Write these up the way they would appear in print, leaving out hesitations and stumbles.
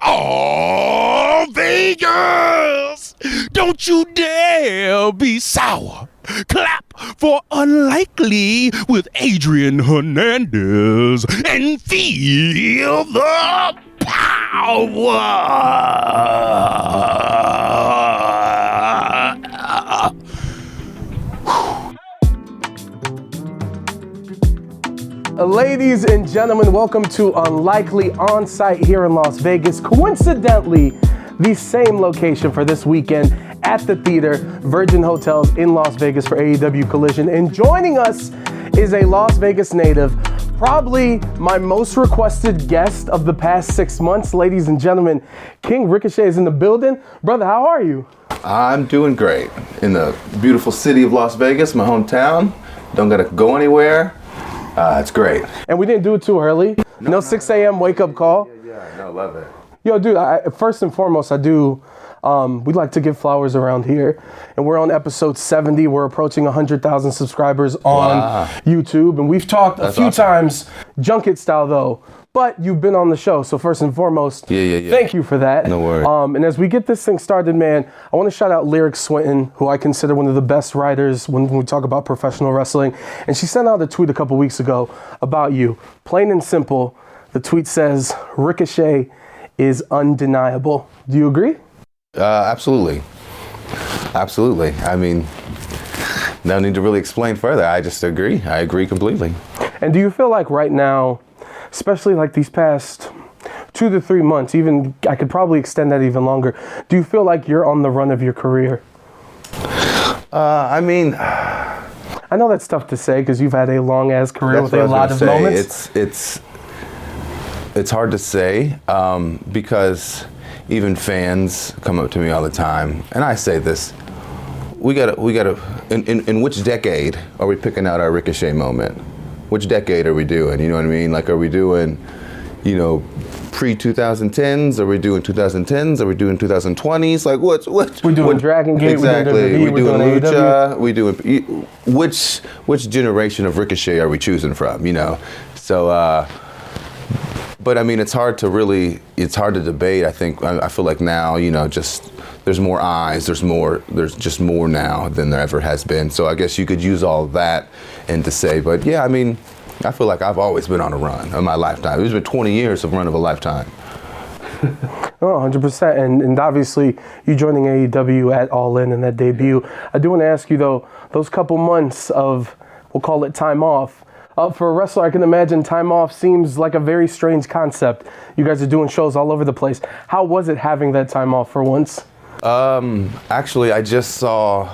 Oh, Vegas! Don't you dare be sour. Clap for Unlikely with Adrian Hernandez and feel the power. Ladies and gentlemen, welcome to Unlikely on-site here in Las Vegas. Coincidentally, the same location for this weekend at the theater, Virgin Hotels in Las Vegas for AEW Collision. And joining us is a Las Vegas native, probably my most requested guest of the past 6 months. Ladies and gentlemen, King Ricochet is in the building. Brother, how are you? I'm doing great. In the beautiful city of Las Vegas, my hometown. Don't gotta go anywhere. It's great. And we didn't do it too early. No 6 a.m. wake-up call. No, love it. Yo, dude, first and foremost, we'd like to give flowers around here. And we're on episode 70. We're approaching 100,000 subscribers on YouTube. And we've talked a few times, junket style though. But you've been on the show, so first and foremost, thank you for that. No worries. And as we get this thing started, man, I want to shout out Lyric Swinton, who I consider one of the best writers when we talk about professional wrestling. And she sent out a tweet a couple weeks ago about you. Plain and simple, the tweet says, Ricochet is undeniable. Do you agree? Absolutely. Absolutely. I mean, no need to really explain further. I just agree. I agree completely. And do you feel like right now, especially like these past 2 to 3 months, even I could probably extend that even longer, do you feel like you're on the run of your career? I mean, I know that's tough to say because you've had a long ass career with a lot of moments. It's hard to say because even fans come up to me all the time, and I say this: we gotta. In which decade are we picking out our Ricochet moment? Which decade are we doing? You know what I mean? Like, are we doing, pre-2010s? Are we doing 2010s? Are we doing 2020s? Like, we're doing Dragon Gate. Exactly. We're doing Lucha. We're doing which generation of Ricochet are we choosing from? So. But I mean, it's hard to debate. I feel like now, just there's more eyes, there's just more now than there ever has been. So I guess you could use all that and to say, but yeah, I mean, I feel like I've always been on a run of my lifetime. It's been 20 years of run of a lifetime. Oh, 100%. And obviously, you joining AEW at All In and that debut. I do want to ask you though, those couple months of, we'll call it time off, for a wrestler, I can imagine time off seems like a very strange concept. You guys are doing shows all over the place. How was it having that time off for once? Actually, I just saw,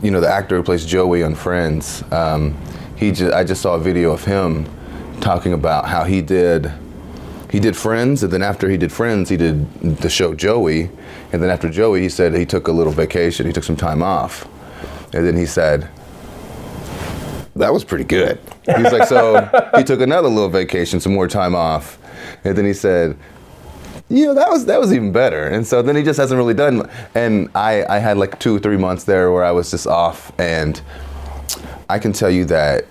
the actor who plays Joey on Friends. I just saw a video of him talking about how he did Friends, and then after he did Friends, he did the show Joey, and then after Joey, he said he took a little vacation. He took some time off, and then he said, that was pretty good. He's like, so he took another little vacation, some more time off. And then he said, that was even better. And so then he just hasn't really done. And I had like 2 or 3 months there where I was just off. And I can tell you that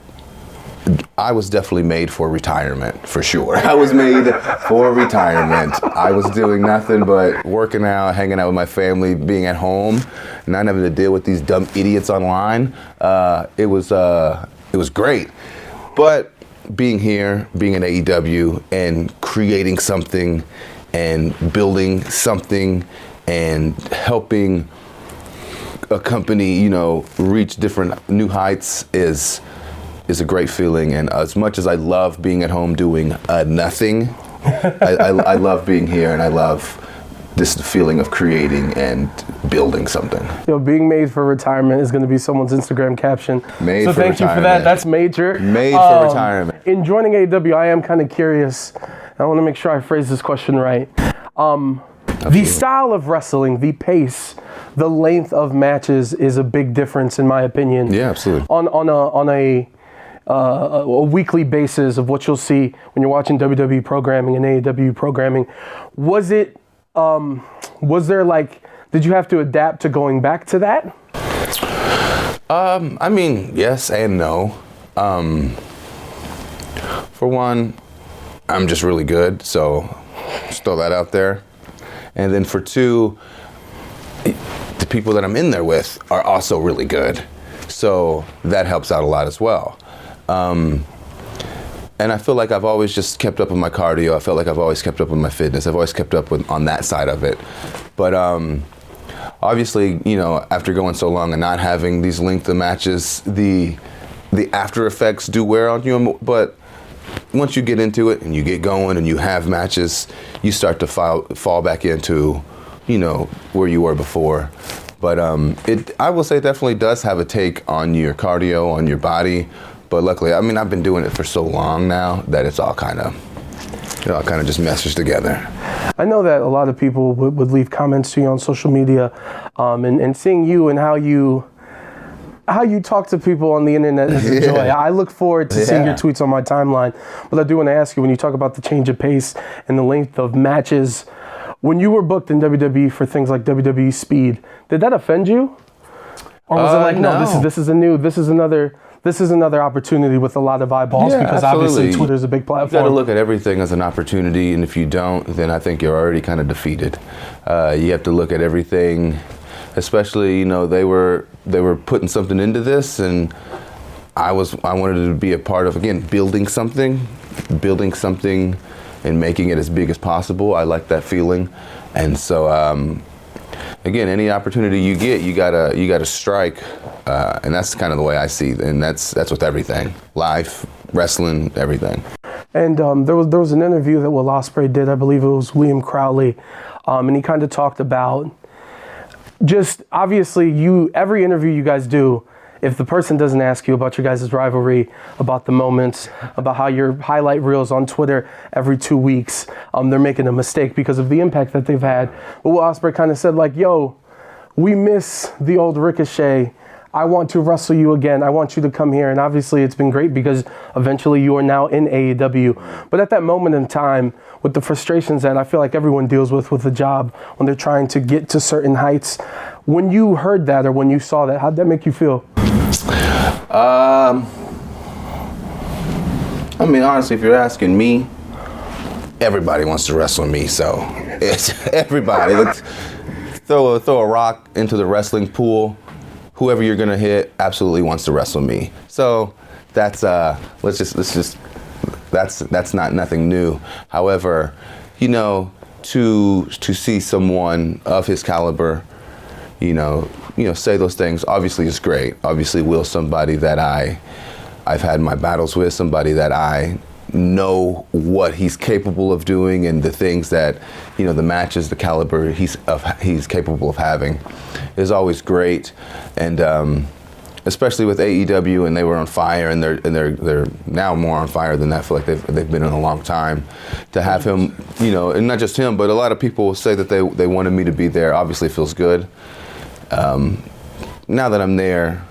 I was definitely made for retirement, for sure. I was made for retirement. I was doing nothing but working out, hanging out with my family, being at home, not having to deal with these dumb idiots online. It was great. But being here, being in AEW and creating something and building something and helping a company, reach different new heights is a great feeling. And as much as I love being at home doing nothing, I love being here, and I love this feeling of creating and building something. Being made for retirement is going to be someone's Instagram caption. Made so for thank retirement. You for that. That's major. Made for retirement. In joining AEW, I am kind of curious. I want to make sure I phrase this question right. The style of wrestling, the pace, the length of matches is a big difference, in my opinion. Yeah, absolutely. On a weekly basis of what you'll see when you're watching WWE programming and AEW programming, was there like, did you have to adapt to going back to that? I mean, yes and no. For one, I'm just really good, so Just throw that out there. And then for 2, the people that I'm in there with are also really good. So that helps out a lot as well. And I feel like I've always just kept up with my cardio. I felt like I've always kept up with my fitness. I've always kept up with on that side of it. But obviously, you know, after going so long and not having these length of matches, the after effects do wear on you. But once you get into it and you get going and you have matches, you start to fall back into, you know, where you were before. But I will say it definitely does have a take on your cardio, on your body. But luckily, I mean, I've been doing it for so long now that it all kind of just meshes together. I know that a lot of people would leave comments to you on social media, and seeing you and how you talk to people on the internet is a joy. I look forward to seeing your tweets on my timeline. But I do want to ask you, when you talk about the change of pace and the length of matches, when you were booked in WWE for things like WWE Speed, did that offend you? Or was it like, no, this is another opportunity with a lot of eyeballs, because obviously Twitter's a big platform. You got to look at everything as an opportunity, and if you don't, then I think you're already kind of defeated. You have to look at everything, especially, you know, they were putting something into this, and I wanted to be a part of, again, building something and making it as big as possible. I like that feeling. And so again, any opportunity you get, you gotta strike, and that's kind of the way I see it. And that's with everything, life, wrestling, everything. And there was an interview that Will Ospreay did, I believe it was William Crowley, and he kind of talked about just, obviously, every interview you guys do, if the person doesn't ask you about your guys' rivalry, about the moments, about how your highlight reels on Twitter every 2 weeks, they're making a mistake because of the impact that they've had. But Will Ospreay kind of said, like, yo, we miss the old Ricochet. I want to wrestle you again. I want you to come here. And obviously it's been great because eventually you are now in AEW. But at that moment in time, with the frustrations that I feel like everyone deals with the job when they're trying to get to certain heights, when you heard that or when you saw that, how'd that make you feel? I mean, honestly, if you're asking me, everybody wants to wrestle me, so it's everybody. Let's throw a rock into the wrestling pool. Whoever you're gonna hit absolutely wants to wrestle me. So that's that's not nothing new. However, you know, to see someone of his caliber, you know, say those things, obviously is great. Obviously, Will's somebody that I've had my battles with, somebody that I know what he's capable of doing and the things that, you know, the matches, the caliber he's capable of having is always great. And especially with AEW, and they were on fire, and they're now more on fire than that. I feel like they've been in a long time. To have him, you know, and not just him, but a lot of people say that they wanted me to be there. Obviously, it feels good. Now that I'm there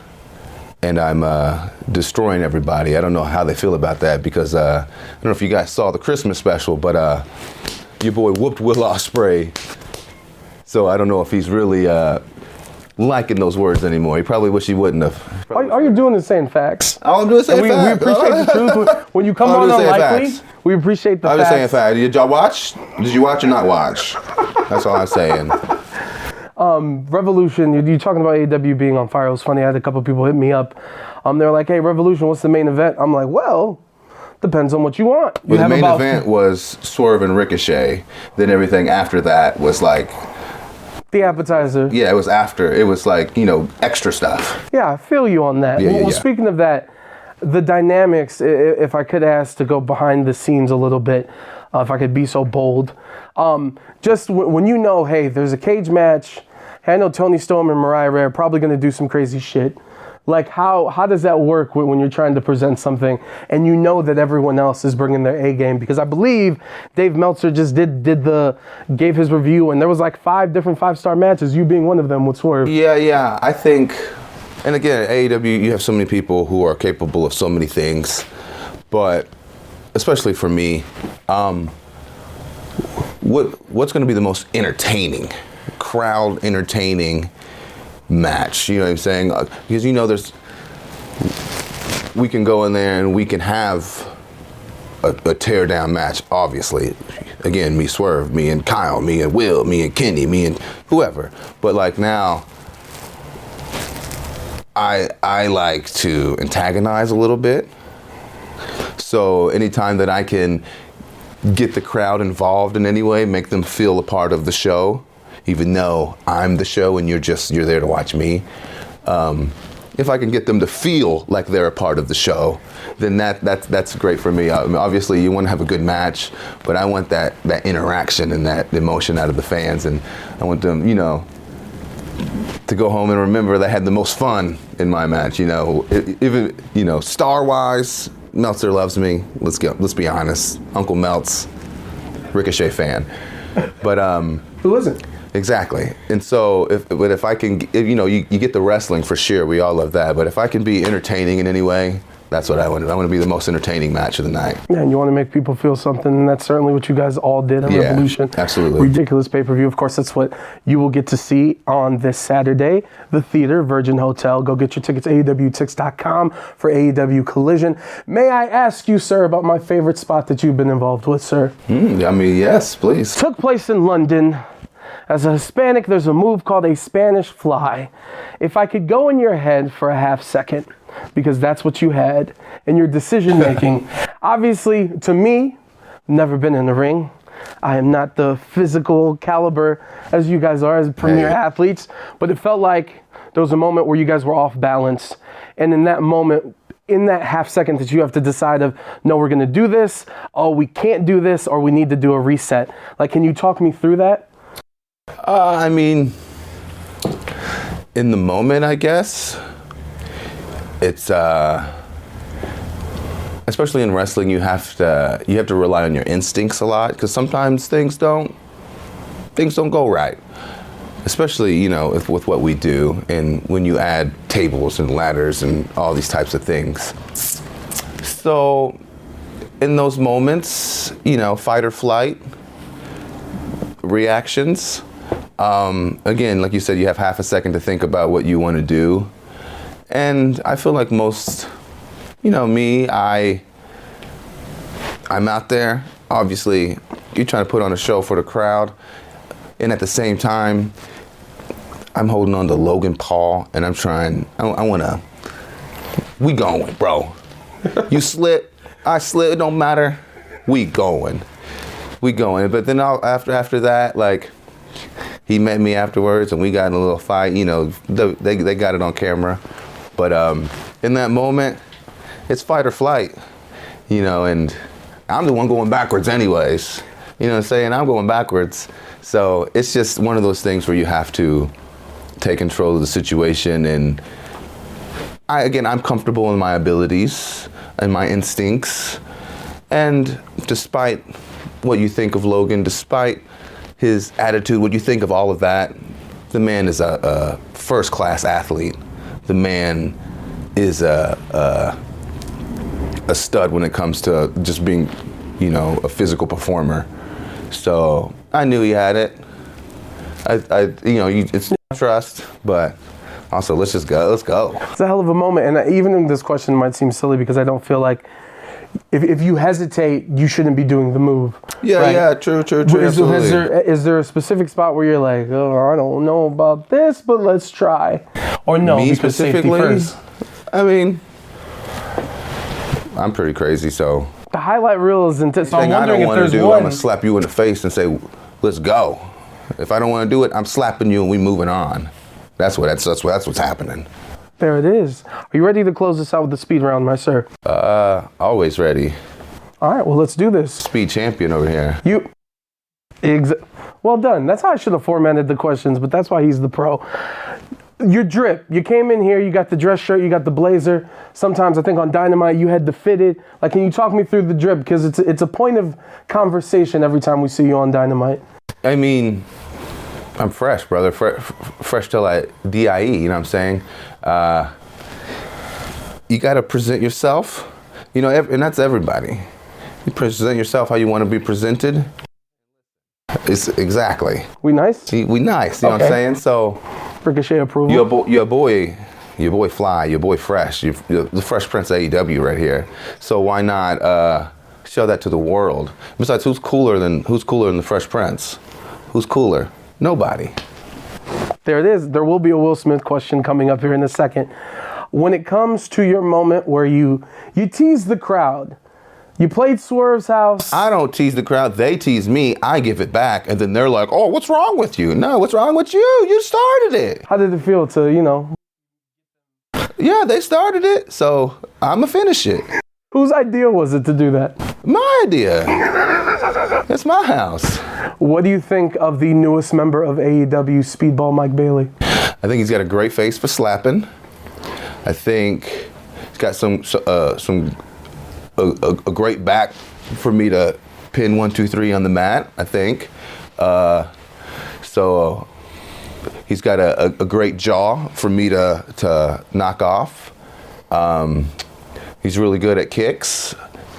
and I'm destroying everybody, I don't know how they feel about that, because I don't know if you guys saw the Christmas special, but your boy whooped Will Ospreay. So I don't know if he's really liking those words anymore. He probably wish he wouldn't have. All you're doing is saying facts. All I'm doing is saying facts. We appreciate the truth. When you come on Unlikely, we appreciate the facts. I'm just saying facts. Did y'all watch? Did you watch or not watch? That's all I'm saying. Revolution, you're talking about AEW being on fire. It was funny, I had a couple people hit me up. They're like, hey, Revolution, what's the main event? I'm like, well, depends on what you want. Well, the main event was Swerve and Ricochet. Then everything after that was like... the appetizer. Yeah, it was after. It was like, you know, extra stuff. Yeah, I feel you on that. Well, speaking of that, the dynamics, if I could ask to go behind the scenes a little bit, if I could be so bold, just when you know, hey, there's a cage match, hey, I know Tony Storm and Mariah Ray are probably going to do some crazy shit. Like, how does that work when you're trying to present something and you know that everyone else is bringing their A game? Because I believe Dave Meltzer just gave his review, and there was like 5 different 5-star matches, you being one of them with Swerve. Yeah, I think, and again, AEW, you have so many people who are capable of so many things, but especially for me, what's going to be the most entertaining, crowd entertaining match? You know what I'm saying? Because, you know, we can go in there and we can have a tear down match, obviously. again, me Swerve, me and Kyle, me and Will, me and Kenny, me and whoever. But like now, I like to antagonize a little bit. So anytime that I can get the crowd involved in any way, make them feel a part of the show, even though I'm the show and you're there to watch me. If I can get them to feel like they're a part of the show, then that's great for me. I mean, obviously, you want to have a good match, but I want that interaction and that emotion out of the fans, and I want them, to go home and remember they had the most fun in my match. Even star-wise, Meltzer loves me. Let's be honest. Uncle Meltz, Ricochet fan, but Who isn't? Exactly. And so, if I can, you get the wrestling for sure. We all love that. But if I can be entertaining in any way, that's what I want. I want to be the most entertaining match of the night. Yeah, and you want to make people feel something, and that's certainly what you guys all did on Revolution. Absolutely. Ridiculous pay-per-view. Of course, that's what you will get to see on this Saturday. The Theater, Virgin Hotel. Go get your tickets, AEWTix.com for AEW Collision. May I ask you, sir, about my favorite spot that you've been involved with, sir? Yes, please. Took place in London. As a Hispanic, there's a move called a Spanish fly. If I could go in your head for a half second, because that's what you had, in your decision making, obviously, to me, never been in the ring. I am not the physical caliber as you guys are as premier athletes, but it felt like there was a moment where you guys were off balance. And in that moment, in that half second that you have to decide of, no, we're gonna do this, oh, we can't do this, or we need to do a reset. Like, can you talk me through that? In the moment, I guess, it's, especially in wrestling, you have to rely on your instincts a lot, because sometimes things don't go right. Especially, with what we do, and when you add tables and ladders and all these types of things. So, in those moments, fight or flight reactions. Again, like you said, you have half a second to think about what you want to do. And I feel like most, me, I'm out there. Obviously, you're trying to put on a show for the crowd. And at the same time, I'm holding on to Logan Paul, and we going, bro. You slip, I slip, it don't matter. We going. But then after that, like, he met me afterwards, and we got in a little fight. They got it on camera. But in that moment, it's fight or flight. And I'm the one going backwards anyways. You know what I'm saying? I'm going backwards. So it's just one of those things where you have to take control of the situation. And I'm comfortable in my abilities and my instincts. And despite what you think of Logan, despite his attitude, what you think of all of that, the man is a first-class athlete. The man is a stud when it comes to just being, a physical performer. So I knew he had it. It's trust, but also let's just go. Let's go. It's a hell of a moment, and even this question might seem silly because I don't feel like if you hesitate, you shouldn't be doing the move. Yeah, right? Yeah, true, absolutely. Is there a specific spot where you're like, oh, I don't know about this, but let's try? Or no, me because specifically, safety first. I'm pretty crazy, so. The highlight reel is intense. So I'm wondering if there's one. I'm gonna slap you in the face and say, let's go. If I don't want to do it, I'm slapping you and we moving on. That's what's happening. There it is. Are you ready to close this out with the speed round, my sir? Always ready. All right, well, let's do this. Speed champion over here. Well done. That's how I should have formatted the questions, but that's why he's the pro. Your drip. You came in here, you got the dress shirt, you got the blazer. Sometimes I think on Dynamite you had the fitted. Like, can you talk me through the drip? Because it's a point of conversation every time we see you on Dynamite. I'm fresh, brother. Fresh till I DIE, you know what I'm saying? You got to present yourself, and that's everybody. You present yourself how you want to be presented. It's exactly. We nice? We nice, you know what I'm saying? So, Ricochet approval. Your boy Fly, your boy Fresh, the Fresh Prince of AEW right here. So why not show that to the world. Besides, who's cooler than the Fresh Prince? Who's cooler? Nobody. There it is. There will be a Will Smith question coming up here in a second. When it comes to your moment where you tease the crowd, you played Swerve's house. I don't tease the crowd. They tease me. I give it back. And then they're like, oh, what's wrong with you? No, what's wrong with you? You started it. How did it feel to, Yeah, they started it. So I'm going to finish it. Whose idea was it to do that? My idea. It's my house. What do you think of the newest member of AEW, Speedball Mike Bailey? I think he's got a great face for slapping. I think he's got a great back for me to pin 1, 2, 3 on the mat, I think. So he's got a great jaw for me to knock off. He's really good at kicks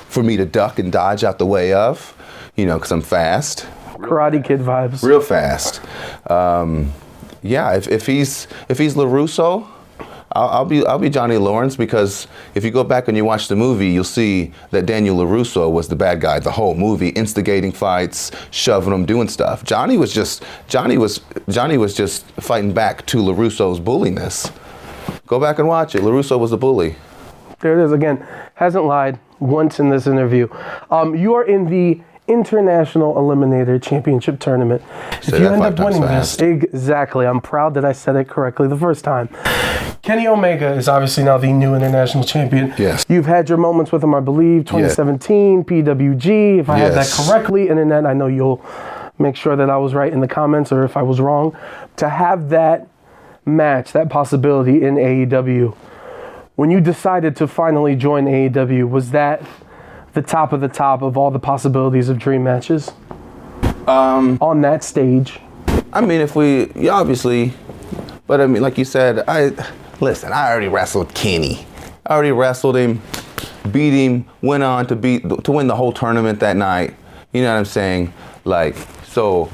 for me to duck and dodge out the way of, because I'm fast. Karate Kid vibes. Real fast. If he's LaRusso, I'll be Johnny Lawrence, because if you go back and you watch the movie, you'll see that Daniel LaRusso was the bad guy the whole movie, instigating fights, shoving them, doing stuff. Johnny was just fighting back to LaRusso's bulliness. Go back and watch it. LaRusso was a bully. There it is again. Hasn't lied once in this interview. You are in the International Eliminator Championship Tournament. If you end up winning this, exactly. I'm proud that I said it correctly the first time. Kenny Omega is obviously now the new international champion. Yes. You've had your moments with him, I believe, 2017, PWG, if I had that correctly. And then I know you'll make sure that I was right in the comments, or if I was wrong. To have that match, that possibility in AEW, when you decided to finally join AEW, was that the top of all the possibilities of dream matches on that stage? I mean, obviously, but I mean, like you said, I already wrestled Kenny. I already wrestled him, beat him, went on to win the whole tournament that night. You know what I'm saying? So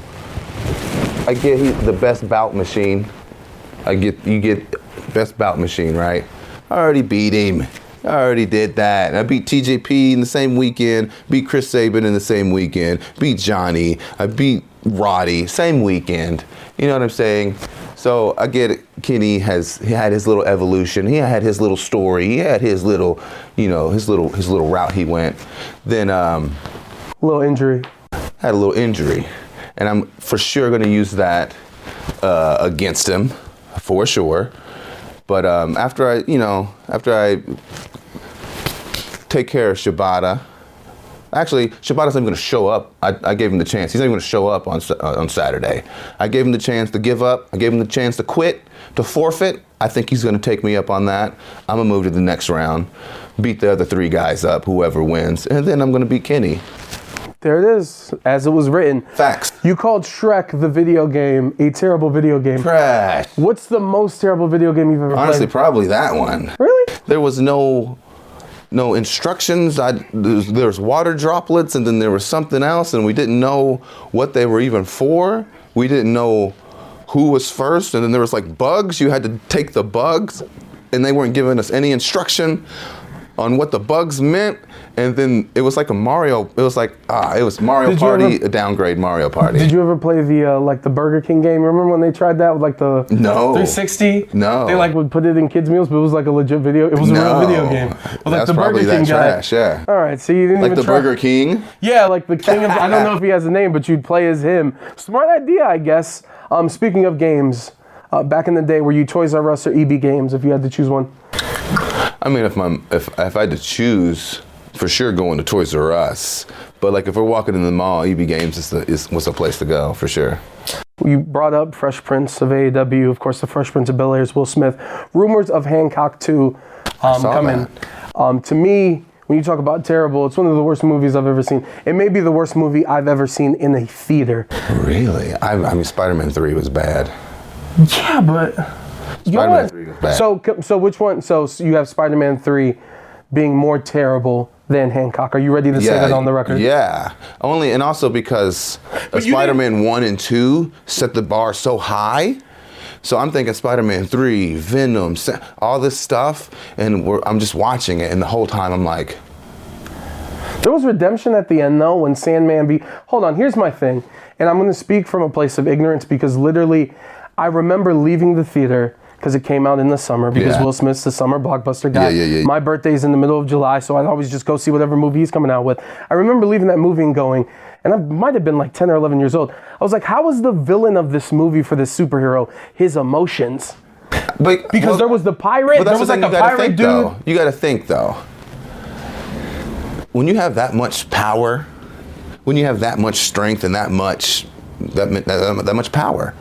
I get the best bout machine. You get best bout machine, right? I already beat him. I already did that. I beat TJP in the same weekend, beat Chris Sabin in the same weekend, beat Johnny, I beat Roddy, same weekend. You know what I'm saying? So I get it. Kenny he had his little evolution. He had his little story. He had his little, his little route he went. Then little injury. Had a little injury. And I'm for sure gonna use that against him, for sure. But after I take care of Shibata. Actually, Shibata's not even going to show up. I gave him the chance. He's not even going to show up on Saturday. I gave him the chance to give up. I gave him the chance to quit, to forfeit. I think he's going to take me up on that. I'm going to move to the next round, beat the other 3 guys up, whoever wins, and then I'm going to beat Kenny. There it is, as it was written. Facts. You called Shrek the video game a terrible video game. Trash. What's the most terrible video game you've ever played? Honestly, probably that one. Really? There was no instructions. There's water droplets, and then there was something else, and we didn't know what they were even for. We didn't know who was first, and then there was bugs. You had to take the bugs, and they weren't giving us any instruction on what the bugs meant. And then it was like a Mario. It was Mario Party, a downgrade Mario Party. Did you ever play the Burger King game? Remember when they tried that with the No 360? No. They would put it in kids' meals, but it was a legit video. It was a real video game. Well, That's the probably Burger King trash. Yeah. All right, so you didn't even the try. Burger King. Yeah, the king of. I don't know if he has a name, but you'd play as him. Smart idea, I guess. Speaking of games, back in the day, were you Toys R Us or EB Games? If you had to choose one. I mean, if I had to choose, for sure going to Toys R Us. But if we're walking in the mall, EB Games was a place to go, for sure. You brought up Fresh Prince of AEW, of course, the Fresh Prince of Bel-Air's Will Smith. Rumors of Hancock 2 coming. To me, when you talk about terrible, it's one of the worst movies I've ever seen. It may be the worst movie I've ever seen in a theater. Really? I mean, Spider-Man 3 was bad. Yeah, but... Spider-Man 3 was bad. So which one? So you have Spider-Man 3 being more terrible than Hancock. Are you ready to say that on the record? Yeah. And also because Spider-Man 1 and 2 set the bar so high. So I'm thinking Spider-Man 3, Venom, all this stuff, and I'm just watching it, and the whole time I'm like, There was redemption at the end, though, when Sandman beat... Hold on, here's my thing. And I'm going to speak from a place of ignorance because literally, I remember leaving the theater because it came out in the summer because Will Smith's the summer blockbuster guy. Yeah. My birthday's in the middle of July, so I'd always just go see whatever movie he's coming out with. I remember leaving that movie and going, and I might have been like 10 or 11 years old. I was like, how is the villain of this movie for this superhero his emotions? Because there was the pirate, there was like a pirate dude. Though. You got to think, though. When you have that much power, when you have that much strength and that much power,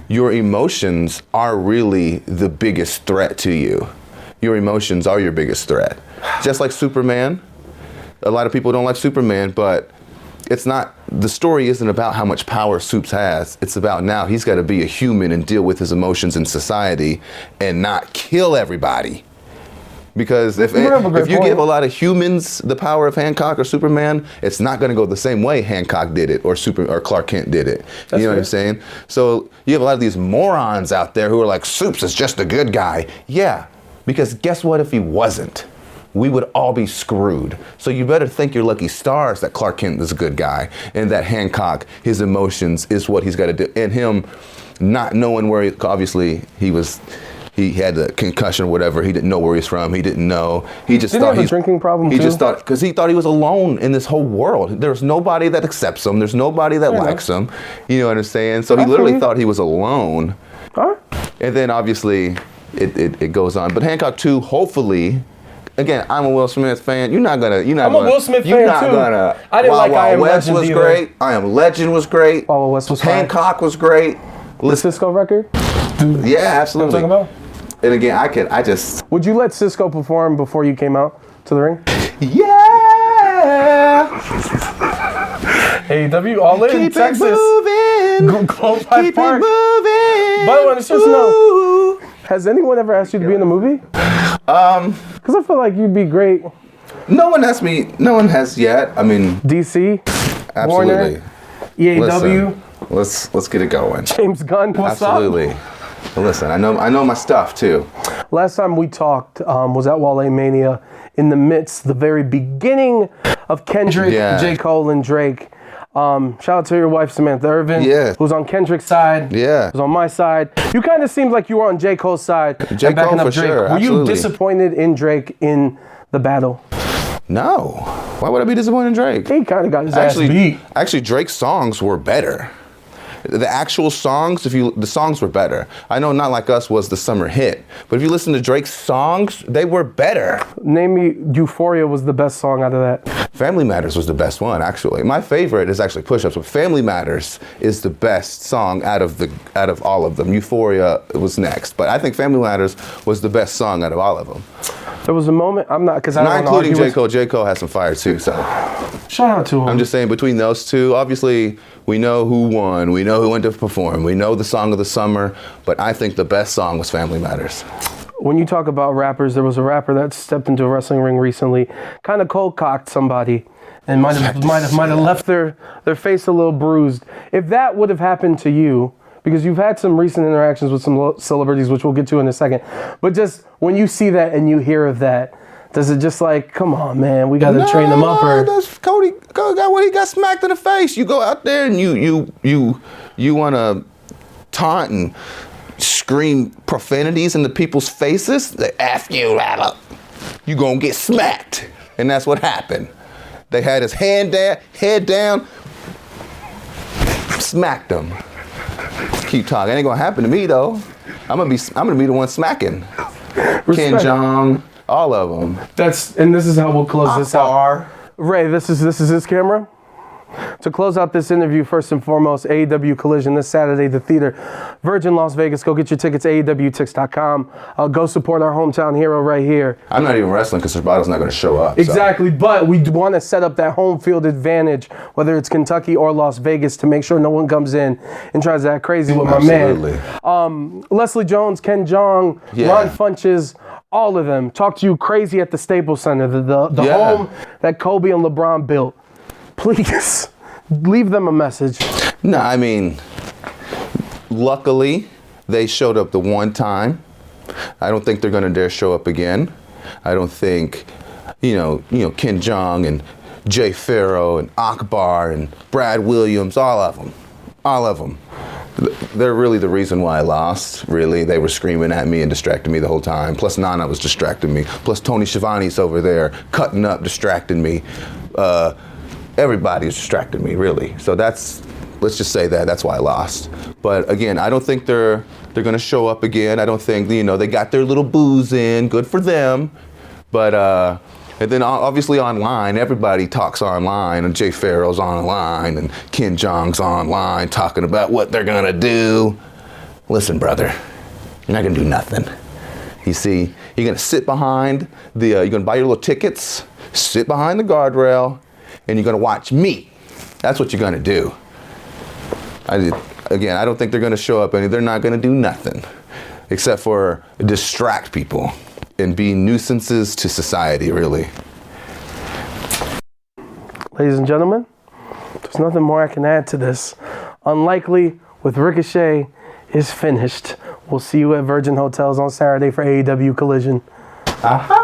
your emotions are really the biggest threat to you. Your emotions are your biggest threat. Just like Superman. A lot of people don't like Superman, but it's not, the story isn't about how much power Supes has. It's about now he's got to be a human and deal with his emotions in society and not kill everybody. Because if you give a lot of humans the power of Hancock or Superman, it's not going to go the same way Hancock did it or Clark Kent did it. You know what I'm saying? So you have a lot of these morons out there who are like, Supes is just a good guy. Yeah, because guess what if he wasn't? We would all be screwed. So you better thank your lucky stars that Clark Kent is a good guy and that Hancock, his emotions is what he's got to do. And him not knowing where obviously he had a concussion or whatever. He didn't know where he's from. He didn't know. He just thought he had a drinking problem He too? just thought, because he thought he was alone in this whole world. There's nobody that accepts him. There's nobody that likes him. You know what I'm saying? So he literally thought he was alone. Huh? And then obviously it goes on. But Hancock 2, hopefully, again, I'm a Will Smith fan. I'm a Will Smith fan too. I didn't like I Am West Legend was either. great. I Am Legend was great. Wild West was fine. Hancock was great. The Cisco record? Yeah, absolutely. You know what I'm talking about? And again, I just... Would you let Cisco perform before you came out to the ring? Yeah! AEW, all in, Keep Texas. It moving. Globe Life Keep Park. it moving. By the way, let's just know, has anyone ever asked you to be in a movie? Because I feel like you'd be great. No one has yet. I mean... DC? Absolutely. Warner? EAW? Listen, let's get it going. James Gunn, what's Absolutely. up? Listen, I know my stuff too. Last time we talked was at Wale Mania in the midst, the very beginning of Kendrick, J. Cole, and Drake. Shout out to your wife, Samantha Irvin, who's on Kendrick's side, who's on my side. You kind of seemed like you were on J. Cole's side. J. and backing Cole up for Drake. sure, Were absolutely. you disappointed in Drake in the battle? No. Why would I be disappointed in Drake? He kind of got his ass beat. Actually, Drake's songs were better. The actual songs, the songs were better. I know Not Like Us was the summer hit, but if you listen to Drake's songs, they were better. Name me Euphoria was the best song out of that. Family Matters was the best one, actually. My favorite is actually Push Ups, but Family Matters is the best song out of all of them. Euphoria was next, but I think Family Matters was the best song out of all of them. There was a moment, not including J. Cole. J. Cole has some fire too, so. Shout out to him. I'm just saying, between those two, obviously, we know who won. We know who went to perform. We know the song of the summer, but I think the best song was Family Matters. When you talk about rappers, there was a rapper that stepped into a wrestling ring recently, kind of cold-cocked somebody, and might have left their face a little bruised. If that would have happened to you, because you've had some recent interactions with some celebrities, which we'll get to in a second, but just when you see that and you hear of that, does it just like, come on, man, we got to train them up? Or that's Cody got what he got smacked in the face. You go out there and you want to taunt and scream profanities into people's faces. They F you, rapper. You gonna get smacked, and that's what happened. They had his head down, smacked him. Keep talking. It ain't gonna happen to me though. I'm gonna be the one smacking. Ken Jong, all of them. And this is how we'll close this out. Ray, this is his camera. To close out this interview, first and foremost, AEW Collision this Saturday, the theater, Virgin Las Vegas. Go get your tickets, AEWtix.com. Go support our hometown hero right here. I'm not even wrestling because Serrato's not going to show up. Exactly, but we want to set up that home field advantage, whether it's Kentucky or Las Vegas, to make sure no one comes in and tries to act crazy with my man. Leslie Jones, Ken Jong, Ron Funches, all of them talk to you crazy at the Staples Center, the home that Kobe and LeBron built. Please, leave them a message. No, I mean, luckily, they showed up the one time. I don't think they're going to dare show up again. I don't think, Ken Jeong and Jay Farrow and Akbar and Brad Williams, all of them. They're really the reason why I lost, really. They were screaming at me and distracting me the whole time. Plus Nana was distracting me. Plus Tony Schiavone's over there cutting up, distracting me. Everybody was distracting me, really. So let's just say that's why I lost. But again, I don't think they're gonna show up again. I don't think, they got their little booze in, good for them. But, and then obviously online, everybody talks online, and Jay Farrow's online, and Ken Jeong's online talking about what they're gonna do. Listen, brother, you're not gonna do nothing. You see, you're gonna sit behind you're gonna buy your little tickets, sit behind the guardrail, and you're gonna watch me. That's what you're gonna do. I don't think they're gonna show up, and they're not gonna do nothing except for distract people and be nuisances to society, really. Ladies and gentlemen, there's nothing more I can add to this. Unlikely with Ricochet is finished. We'll see you at Virgin Hotels on Saturday for AEW Collision. Aha!